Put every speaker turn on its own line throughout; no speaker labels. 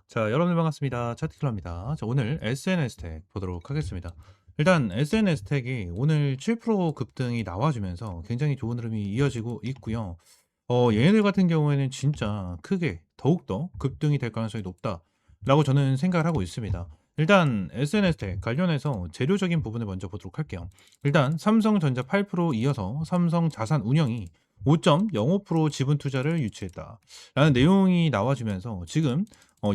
자, 여러분들 반갑습니다. 차트킬러입니다. 자, 오늘 SNS 택 보도록 하겠습니다. 일단 SNS 택이 오늘 7% 급등이 나와주면서 굉장히 좋은 흐름이 이어지고 있고요. 얘네들 같은 경우에는 진짜 크게 더욱더 급등이 될 가능성이 높다라고 저는 생각을 하고 있습니다. 일단 SNS 택 관련해서 재료적인 부분을 먼저 보도록 할게요. 일단 삼성전자 8% 이어서 삼성자산운용이 5.05% 지분 투자를 유치했다라는 내용이 나와주면서 지금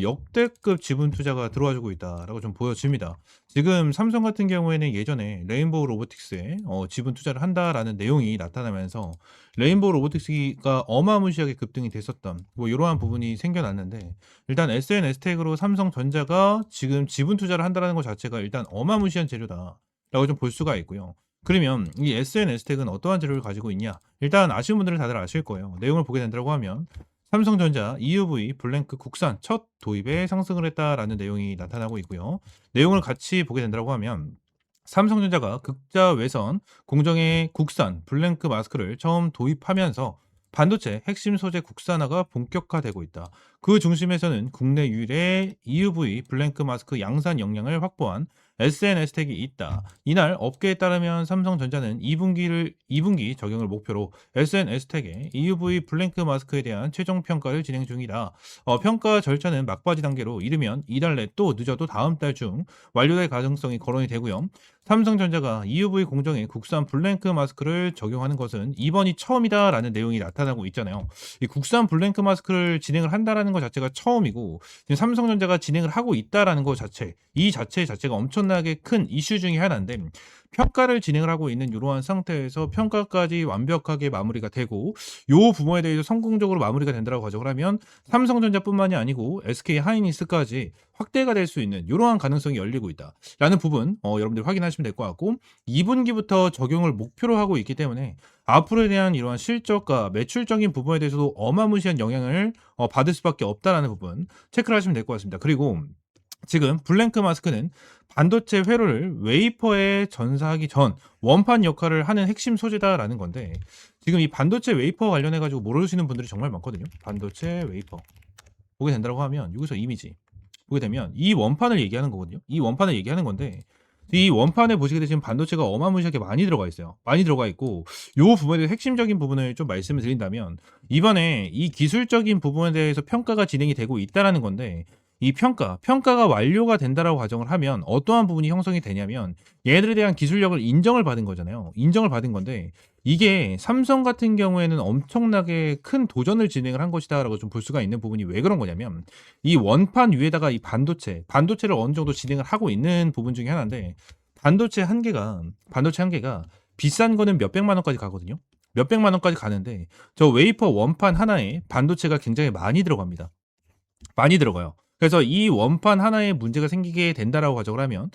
역대급 지분 투자가 들어와주고 있다라고 좀 보여집니다. 지금 삼성 같은 경우에는 예전에 레인보우 로보틱스에 지분 투자를 한다라는 내용이 나타나면서 레인보우 로보틱스가 어마무시하게 급등이 됐었던 뭐 이러한 부분이 생겨났는데, 일단 SNS텍으로 삼성전자가 지금 지분 투자를 한다라는 것 자체가 일단 어마무시한 재료다라고 좀 볼 수가 있고요. 그러면 이 SNS텍은 어떠한 재료를 가지고 있냐? 일단 아시는 분들은 다들 아실 거예요. 내용을 보게 된다고 하면 삼성전자 EUV 블랭크 국산 첫 도입에 상승을 했다라는 내용이 나타나고 있고요. 내용을 같이 보게 된다고 하면 삼성전자가 극자 외선 공정의 국산 블랭크 마스크를 처음 도입하면서 반도체 핵심 소재 국산화가 본격화되고 있다. 그 중심에서는 국내 유일의 EUV 블랭크 마스크 양산 역량을 확보한 SNS텍이 있다. 이날 업계에 따르면 삼성전자는 2분기 적용을 목표로 SNS텍의 EUV 블랭크 마스크에 대한 최종 평가를 진행 중이다. 평가 절차는 막바지 단계로 이르면 이달 내 또 늦어도 다음 달 중 완료될 가능성이 거론이 되고요. 삼성전자가 EUV 공정의 국산 블랭크 마스크를 적용하는 것은 이번이 처음이다라는 내용이 나타나고 있잖아요. 이 국산 블랭크 마스크를 진행을 한다라는 것 자체가 처음이고, 지금 삼성전자가 진행을 하고 있다라는 것 자체, 이 자체가 엄청나게 큰 이슈 중에 하나인데, 평가를 진행을 하고 있는 이러한 상태에서 평가까지 완벽하게 마무리가 되고 요 부분에 대해서 성공적으로 마무리가 된다고 가정을 하면 삼성전자뿐만이 아니고 SK 하이닉스까지 확대가 될 수 있는 이러한 가능성이 열리고 있다라는 부분 여러분들 확인하시면 될 것 같고, 2분기부터 적용을 목표로 하고 있기 때문에 앞으로에 대한 이러한 실적과 매출적인 부분에 대해서도 어마무시한 영향을 받을 수밖에 없다라는 부분 체크를 하시면 될 것 같습니다. 그리고 지금 블랭크 마스크는 반도체 회로를 웨이퍼에 전사하기 전 원판 역할을 하는 핵심 소재다라는 건데, 지금 이 반도체 웨이퍼 관련해 가지고 모르시는 분들이 정말 많거든요. 반도체 웨이퍼 보게 된다고 하면 여기서 이미지 보게 되면 이 원판을 얘기하는 거거든요. 이 원판을 얘기하는 건데, 이 원판에 보시게 되시면 반도체가 어마무시하게 많이 들어가 있어요. 많이 들어가 있고, 요 부분에 대해서 핵심적인 부분을 좀 말씀을 드린다면, 이번에 이 기술적인 부분에 대해서 평가가 진행이 되고 있다라는 건데, 이 평가가 완료가 된다라고 가정을 하면 어떠한 부분이 형성이 되냐면 얘들에 대한 기술력을 인정을 받은 거잖아요. 인정을 받은 건데, 이게 삼성 같은 경우에는 엄청나게 큰 도전을 진행을 한 것이다라고 좀 볼 수가 있는 부분이 왜 그런 거냐면, 이 원판 위에다가 이 반도체를 어느 정도 진행을 하고 있는 부분 중에 하나인데, 반도체 한 개가 비싼 거는 몇백만 원까지 가거든요. 몇백만 원까지 가는데 저 웨이퍼 원판 하나에 반도체가 굉장히 많이 들어갑니다. 많이 들어가요. 그래서 이 원판 하나에 문제가 생기게 된다라고 가정을 하면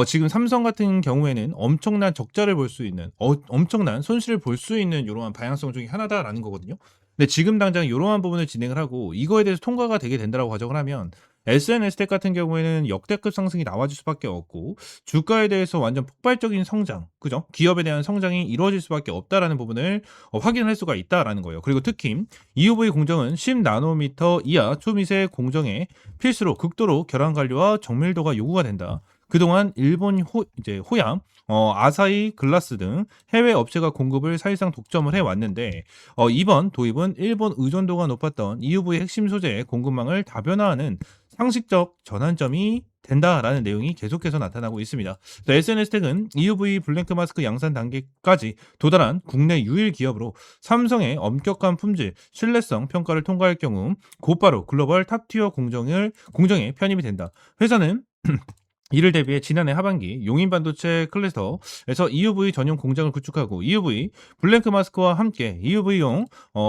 지금 삼성 같은 경우에는 엄청난 적자를 볼 수 있는 엄청난 손실을 볼 수 있는 이러한 방향성 중에 하나다라는 거거든요. 근데 지금 당장 이러한 부분을 진행을 하고 이거에 대해서 통과가 되게 된다라고 가정을 하면 SNS텍 같은 경우에는 역대급 상승이 나와줄 수밖에 없고, 주가에 대해서 완전 폭발적인 성장, 그죠? 기업에 대한 성장이 이루어질 수밖에 없다라는 부분을 확인할 수가 있다라는 거예요. 그리고 특히 EUV 공정은 10나노미터 이하 초미세 공정에 필수로 극도로 결함 관리와 정밀도가 요구가 된다. 그동안 일본 이제 호양, 아사히 글라스 등 해외 업체가 공급을 사실상 독점을 해왔는데, 이번 도입은 일본 의존도가 높았던 EUV 핵심 소재의 공급망을 다변화하는 상식적 전환점이 된다라는 내용이 계속해서 나타나고 있습니다. SNS텍은 EUV 블랭크 마스크 양산 단계까지 도달한 국내 유일 기업으로 삼성의 엄격한 품질, 신뢰성 평가를 통과할 경우 곧바로 글로벌 탑티어 공정에 편입이 된다. 회사는 이를 대비해 지난해 하반기 용인 반도체 클래스터에서 EUV 전용 공장을 구축하고 EUV 블랭크 마스크와 함께 EUV용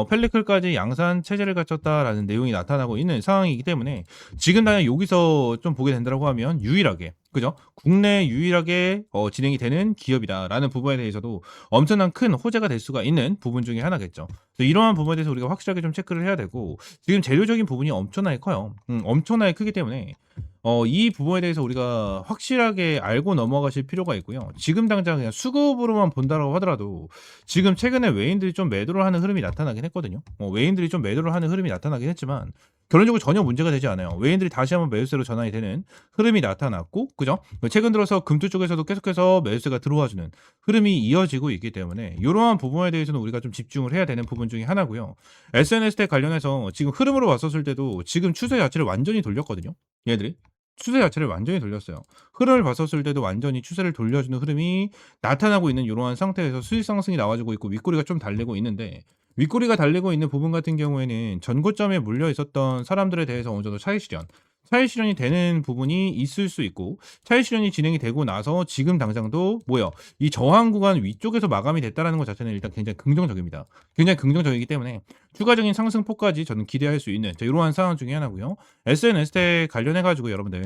펠리클까지 양산 체제를 갖췄다라는 내용이 나타나고 있는 상황이기 때문에, 지금 당장 여기서 좀 보게 된다고 하면 유일하게, 그죠? 국내 유일하게 진행이 되는 기업이다라는 부분에 대해서도 엄청난 큰 호재가 될 수가 있는 부분 중에 하나겠죠. 그래서 이러한 부분에 대해서 우리가 확실하게 좀 체크를 해야 되고, 지금 재료적인 부분이 엄청나게 커요. 엄청나게 크기 때문에 이 부분에 대해서 우리가 확실하게 알고 넘어가실 필요가 있고요. 지금 당장 그냥 수급으로만 본다라고 하더라도 지금 최근에 외인들이 좀 매도를 하는 흐름이 나타나긴 했거든요. 외인들이 좀 매도를 하는 흐름이 나타나긴 했지만 결론적으로 전혀 문제가 되지 않아요. 외인들이 다시 한번 매수세로 전환이 되는 흐름이 나타났고, 그죠? 최근 들어서 금투 쪽에서도 계속해서 매수세가 들어와주는 흐름이 이어지고 있기 때문에 이러한 부분에 대해서는 우리가 좀 집중을 해야 되는 부분 중에 하나고요. SNS텍 관련해서 지금 흐름으로 봤었을 때도 지금 추세 자체를 완전히 돌렸거든요. 얘들이. 추세 자체를 완전히 돌렸어요. 흐름을 봤었을 때도 완전히 추세를 돌려주는 흐름이 나타나고 있는 이러한 상태에서 수익 상승이 나와주고 있고 윗꼬리가 좀 달리고 있는데, 윗꼬리가 달리고 있는 부분 같은 경우에는 전고점에 몰려 있었던 사람들에 대해서 어느 정도 차익 실현이 되는 부분이 있을 수 있고, 차익 실현이 진행이 되고 나서 지금 당장도 뭐요? 이 저항 구간 위쪽에서 마감이 됐다라는 것 자체는 일단 굉장히 긍정적입니다. 굉장히 긍정적이기 때문에 추가적인 상승폭까지 저는 기대할 수 있는 이러한 상황 중에 하나고요. SNS텍 관련해 가지고 여러분들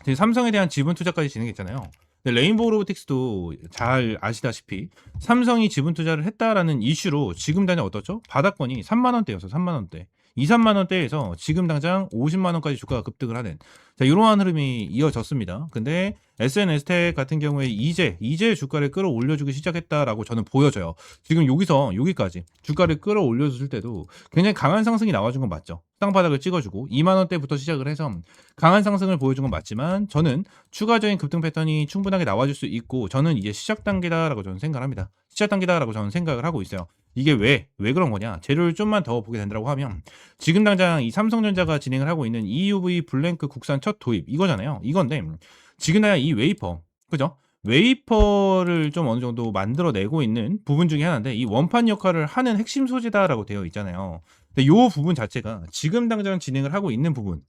지금 삼성에 대한 지분 투자까지 진행했잖아요. 근데 레인보우 로보틱스도 잘 아시다시피 삼성이 지분 투자를 했다라는 이슈로 지금 당장 어떻죠? 바닥권이 3만 원대였어. 3만 원대. 2, 3만 원대에서 지금 당장 50만 원까지 주가가 급등을 하는 이러한 흐름이 이어졌습니다. 근데 SNS텍 같은 경우에 이제 주가를 끌어올려주기 시작했다라고 저는 보여져요. 지금 여기서 여기까지 주가를 끌어올려줬을 때도 굉장히 강한 상승이 나와준 건 맞죠. 땅바닥을 찍어주고 2만 원대부터 시작을 해서 강한 상승을 보여준 건 맞지만, 저는 추가적인 급등 패턴이 충분하게 나와줄 수 있고, 저는 이제 시작 단계다라고 저는 생각을 합니다. 시작 단계다라고 저는 생각을 하고 있어요. 이게 왜 그런 거냐? 재료를 좀만 더 보게 된다고 하면, 지금 당장 이 삼성전자가 진행을 하고 있는 EUV 블랭크 국산 첫 도입 이거잖아요. 이건데 지금 당장 이 웨이퍼, 그죠? 웨이퍼를 좀 어느 정도 만들어내고 있는 부분 중에 하나인데, 이 원판 역할을 하는 핵심 소재다라고 되어 있잖아요. 근데 요 부분 자체가 지금 당장 진행을 하고 있는 부분,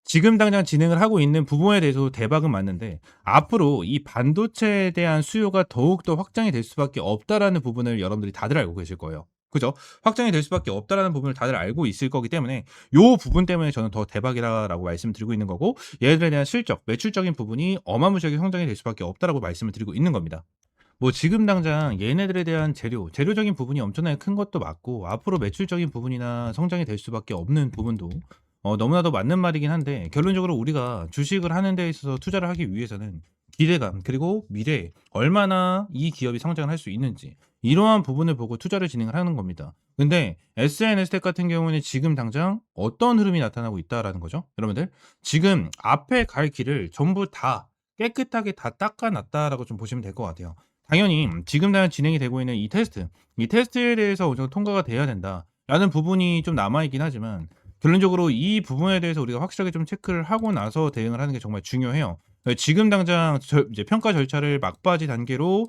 지금 당장 진행을 하고 있는 부분에 대해서도 대박은 맞는데, 앞으로 이 반도체에 대한 수요가 더욱더 확장이 될 수밖에 없다라는 부분을 여러분들이 다들 알고 계실 거예요. 그죠? 확장이 될 수밖에 없다라는 부분을 다들 알고 있을 거기 때문에 요 부분 때문에 저는 더 대박이라고 말씀을 드리고 있는 거고, 얘들에 대한 실적, 매출적인 부분이 어마무시하게 성장이 될 수밖에 없다라고 말씀을 드리고 있는 겁니다. 뭐 지금 당장 얘네들에 대한 재료적인 부분이 엄청나게 큰 것도 맞고, 앞으로 매출적인 부분이나 성장이 될 수밖에 없는 부분도 너무나도 맞는 말이긴 한데, 결론적으로 우리가 주식을 하는 데 있어서 투자를 하기 위해서는 기대감, 그리고 미래에 얼마나 이 기업이 성장을 할 수 있는지, 이러한 부분을 보고 투자를 진행을 하는 겁니다. 근데 SNS텍 같은 경우는 지금 당장 어떤 흐름이 나타나고 있다라는 거죠. 여러분들 지금 앞에 갈 길을 전부 다 깨끗하게 다 닦아놨다라고 좀 보시면 될 것 같아요. 당연히 지금 당장 진행이 되고 있는 이 테스트에 대해서 어느 정도 통과가 돼야 된다라는 부분이 좀 남아있긴 하지만, 결론적으로 이 부분에 대해서 우리가 확실하게 좀 체크를 하고 나서 대응을 하는 게 정말 중요해요. 지금 당장 이제 평가 절차를 막바지 단계로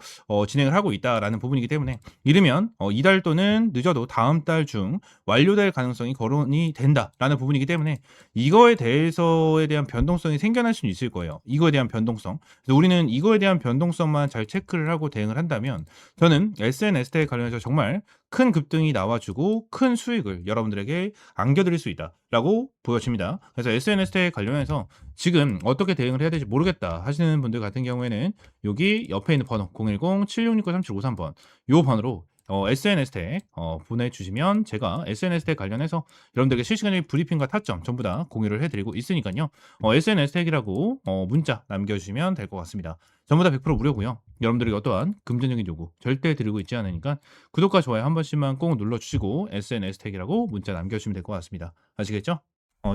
진행을 하고 있다라는 부분이기 때문에, 이르면 이달 또는 늦어도 다음 달 중 완료될 가능성이 거론이 된다라는 부분이기 때문에, 이거에 대해서에 대한 변동성이 생겨날 수는 있을 거예요. 이거에 대한 변동성. 그래서 우리는 이거에 대한 변동성만 잘 체크를 하고 대응을 한다면, 저는 SNS텍 관련해서 정말 큰 급등이 나와주고 큰 수익을 여러분들에게 안겨드릴 수 있다라고 보여집니다. 그래서 SNS텍 관련해서 지금 어떻게 대응을 해야 될지 모르겠다 하시는 분들 같은 경우에는 여기 옆에 있는 번호 010-7669-3753번 요 번호로 SNS텍 보내주시면 제가 SNS텍 관련해서 여러분들에게 실시간적인 브리핑과 타점 전부 다 공유를 해드리고 있으니까요. SNS텍이라고 문자 남겨주시면 될 것 같습니다. 전부 다 100% 무료고요. 여러분들에게 어떠한 금전적인 요구 절대 드리고 있지 않으니까 구독과 좋아요 한 번씩만 꼭 눌러주시고 SNS텍이라고 문자 남겨주시면 될 것 같습니다. 아시겠죠?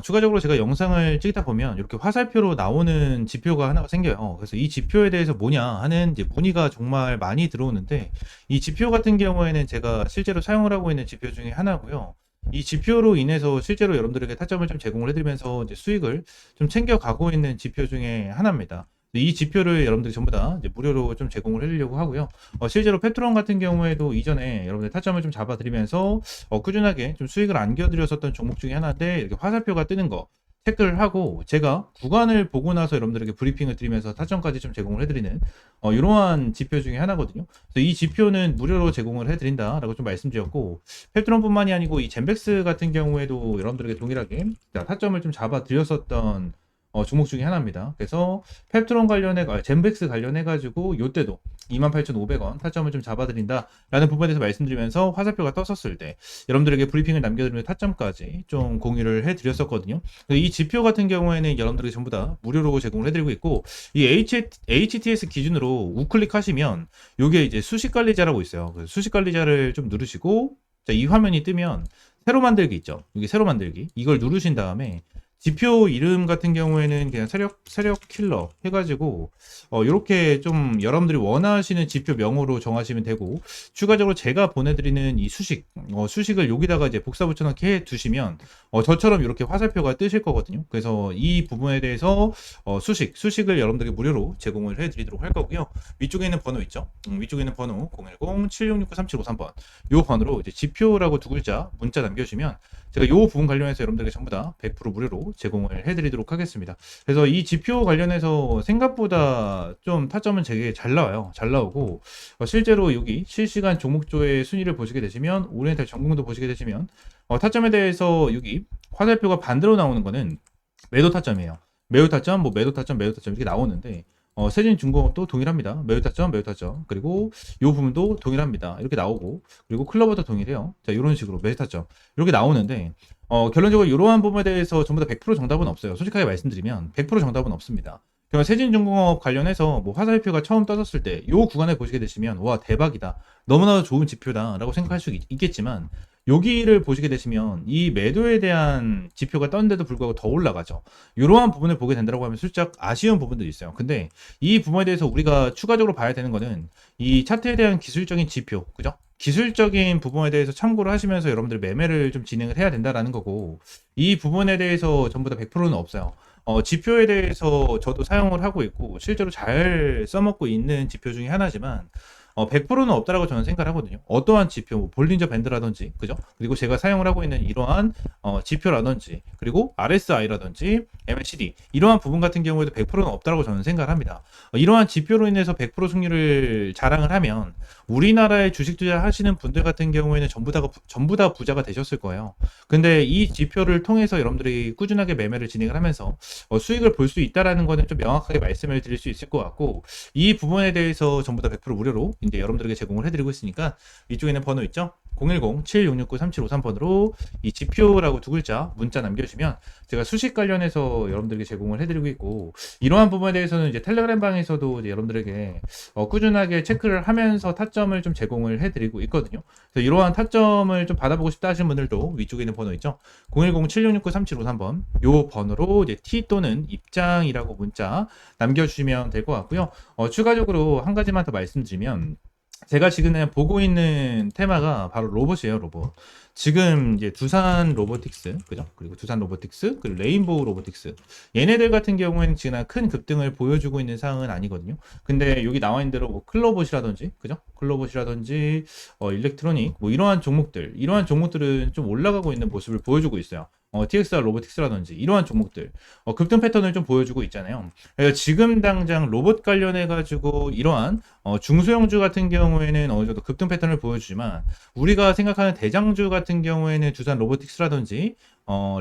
추가적으로 제가 영상을 찍다 보면 이렇게 화살표로 나오는 지표가 하나가 생겨요. 그래서 이 지표에 대해서 뭐냐 하는 이제 문의가 정말 많이 들어오는데, 이 지표 같은 경우에는 제가 실제로 사용을 하고 있는 지표 중에 하나고요. 이 지표로 인해서 실제로 여러분들에게 타점을 좀 제공을 해드리면서 이제 수익을 좀 챙겨가고 있는 지표 중에 하나입니다. 이 지표를 여러분들이 전부 다 이제 무료로 좀 제공을 해드리려고 하고요. 실제로 페트론 같은 경우에도 이전에 여러분들 타점을 좀 잡아드리면서 꾸준하게 좀 수익을 안겨드렸었던 종목 중에 하나인데, 이렇게 화살표가 뜨는 거 체크를 하고 제가 구간을 보고 나서 여러분들에게 브리핑을 드리면서 타점까지 좀 제공을 해드리는 이러한 지표 중에 하나거든요. 그래서 이 지표는 무료로 제공을 해드린다라고 좀 말씀드렸고, 페트론뿐만이 아니고 이 젠백스 같은 경우에도 여러분들에게 동일하게 타점을 좀 잡아드렸었던 종목 중에 하나입니다. 그래서 펩트론 젠백스 관련해가지고 요때도 28,500원 타점을 좀 잡아드린다라는 부분에 대해서 말씀드리면서 화살표가 떴었을 때 여러분들에게 브리핑을 남겨드리면 타점까지 좀 공유를 해드렸었거든요. 이 지표 같은 경우에는 여러분들에게 전부 다 무료로 제공을 해드리고 있고, 이 HTS 기준으로 우클릭하시면 요게 이제 수식관리자라고 있어요. 수식관리자를 좀 누르시고, 자, 이 화면이 뜨면 새로 만들기 있죠. 여기 새로 만들기. 이걸 누르신 다음에 지표 이름 같은 경우에는 그냥 세력 킬러 해가지고 요렇게 좀 여러분들이 원하시는 지표 명으로 정하시면 되고, 추가적으로 제가 보내드리는 이 수식을 여기다가 이제 복사 붙여넣기 해 두시면 저처럼 이렇게 화살표가 뜨실 거거든요. 그래서 이 부분에 대해서 수식을 여러분들에게 무료로 제공을 해드리도록 할 거고요. 위쪽에 있는 번호 있죠. 위쪽에 있는 번호 010-7669-3753번 요 번호로 이제 지표라고 두 글자 문자 남겨주시면 제가 요 부분 관련해서 여러분들에게 전부 다 100% 무료로 제공을 해드리도록 하겠습니다. 그래서 이 지표 관련해서 생각보다 좀 타점은 되게 잘 나와요. 잘 나오고 실제로 여기 실시간 종목조의 순위를 보시게 되시면, 오리엔탈 전공도 보시게 되시면 타점에 대해서 여기 화살표가 반대로 나오는 거는 매도 타점이에요. 매우 타점, 뭐 매도 타점, 매도 타점 이렇게 나오는데 세진중공업도 동일합니다. 매우 타점, 매우 타점. 그리고 이 부분도 동일합니다. 이렇게 나오고, 그리고 클로버도 동일해요. 자, 이런 식으로 매우 타점 이렇게 나오는데 결론적으로 이러한 부분에 대해서 전부 다 100% 정답은 없어요. 솔직하게 말씀드리면 100% 정답은 없습니다. 그러면 세진중공업 관련해서 뭐 화살표가 처음 떠졌을 때 이 구간을 보시게 되시면 와 대박이다, 너무나도 좋은 지표다라고 생각할 수 있겠지만, 여기를 보시게 되시면 이 매도에 대한 지표가 떴는데도 불구하고 더 올라가죠. 이러한 부분을 보게 된다고 하면 살짝 아쉬운 부분들이 있어요. 근데 이 부분에 대해서 우리가 추가적으로 봐야 되는 거는 이 차트에 대한 기술적인 지표, 그죠? 기술적인 부분에 대해서 참고를 하시면서 여러분들 매매를 좀 진행을 해야 된다라는 거고, 이 부분에 대해서 전부 다 100%는 없어요. 지표에 대해서 저도 사용을 하고 있고 실제로 잘 써먹고 있는 지표 중에 하나지만 100%는 없다라고 저는 생각을 하거든요. 어떠한 지표, 뭐 볼린저 밴드라든지, 그죠? 그리고 제가 사용을 하고 있는 이러한 지표라든지, 그리고 RSI라든지, MACD 이러한 부분 같은 경우에도 100%는 없다라고 저는 생각을 합니다. 이러한 지표로 인해서 100% 승률을 자랑을 하면 우리나라에 주식 투자하시는 분들 같은 경우에는 전부 다 부자가 되셨을 거예요. 근데 이 지표를 통해서 여러분들이 꾸준하게 매매를 진행을 하면서 수익을 볼 수 있다라는 거는 좀 명확하게 말씀을 드릴 수 있을 것 같고, 이 부분에 대해서 전부 다 100% 무료로 이제 여러분들에게 제공을 해드리고 있으니까 위쪽에 있는 번호 있죠? 010-7669-3753번으로 이 지표라고 두 글자 문자 남겨주시면 제가 수식 관련해서 여러분들에게 제공을 해드리고 있고, 이러한 부분에 대해서는 이제 텔레그램 방에서도 이제 여러분들에게 꾸준하게 체크를 하면서 타점을 좀 제공을 해드리고 있거든요. 그래서 이러한 타점을 좀 받아보고 싶다 하시는 분들도 위쪽에 있는 번호 있죠? 010-7669-3753번 요 번호로 이제 T 또는 입장이라고 문자 남겨주시면 될 것 같고요. 추가적으로 한 가지만 더 말씀드리면, 제가 지금 보고 있는 테마가 바로 로봇이에요, 로봇. 지금 이제 두산 로보틱스, 그죠? 그리고 두산 로보틱스, 그리고 레인보우 로보틱스. 얘네들 같은 경우에는 지금 큰 급등을 보여주고 있는 상황은 아니거든요. 근데 여기 나와 있는 대로 뭐 클로봇이라든지, 그죠? 클로봇이라든지, 일렉트로닉, 뭐 이러한 종목들은 좀 올라가고 있는 모습을 보여주고 있어요. TXR 로보틱스라든지 이러한 종목들 급등 패턴을 좀 보여주고 있잖아요. 그래서 지금 당장 로봇 관련해 가지고 이러한 중소형주 같은 경우에는 어느 정도 급등 패턴을 보여주지만, 우리가 생각하는 대장주 같은 경우에는 두산 로보틱스라든지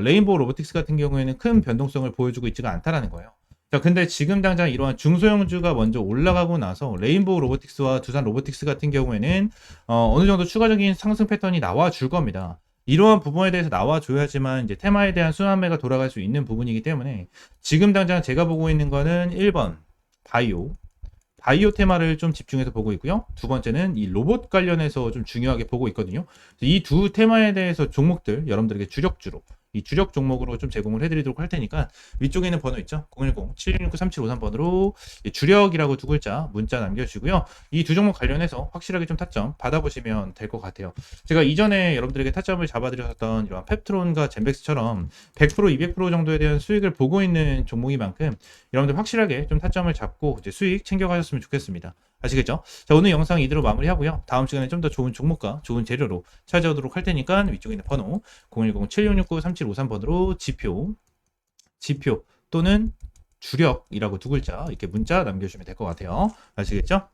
레인보우 로보틱스 같은 경우에는 큰 변동성을 보여주고 있지가 않다라는 거예요. 자, 근데 지금 당장 이러한 중소형주가 먼저 올라가고 나서 레인보우 로보틱스와 두산 로보틱스 같은 경우에는 어느 정도 추가적인 상승 패턴이 나와 줄 겁니다. 이러한 부분에 대해서 나와줘야지만 이제 테마에 대한 순환매가 돌아갈 수 있는 부분이기 때문에, 지금 당장 제가 보고 있는 거는 1번 바이오 테마를 좀 집중해서 보고 있고요. 두 번째는 이 로봇 관련해서 좀 중요하게 보고 있거든요. 이 두 테마에 대해서 종목들 여러분들에게 주력주로, 이 주력 종목으로 좀 제공을 해드리도록 할 테니까 위쪽에 있는 번호 있죠? 010-7669-3753번으로 주력이라고 두 글자 문자 남겨주시고요. 이 두 종목 관련해서 확실하게 좀 타점 받아보시면 될 것 같아요. 제가 이전에 여러분들에게 타점을 잡아드렸던 이런 펩트론과 젠백스처럼 100%, 200% 정도에 대한 수익을 보고 있는 종목인 만큼 여러분들 확실하게 좀 타점을 잡고 이제 수익 챙겨가셨으면 좋겠습니다. 아시겠죠? 자, 오늘 영상 이대로 마무리하고요. 다음 시간에 좀 더 좋은 종목과 좋은 재료로 찾아오도록 할 테니까 위쪽에 있는 번호 010-7669-3753번으로 지표 또는 주력이라고 두 글자 이렇게 문자 남겨주시면 될 것 같아요. 아시겠죠?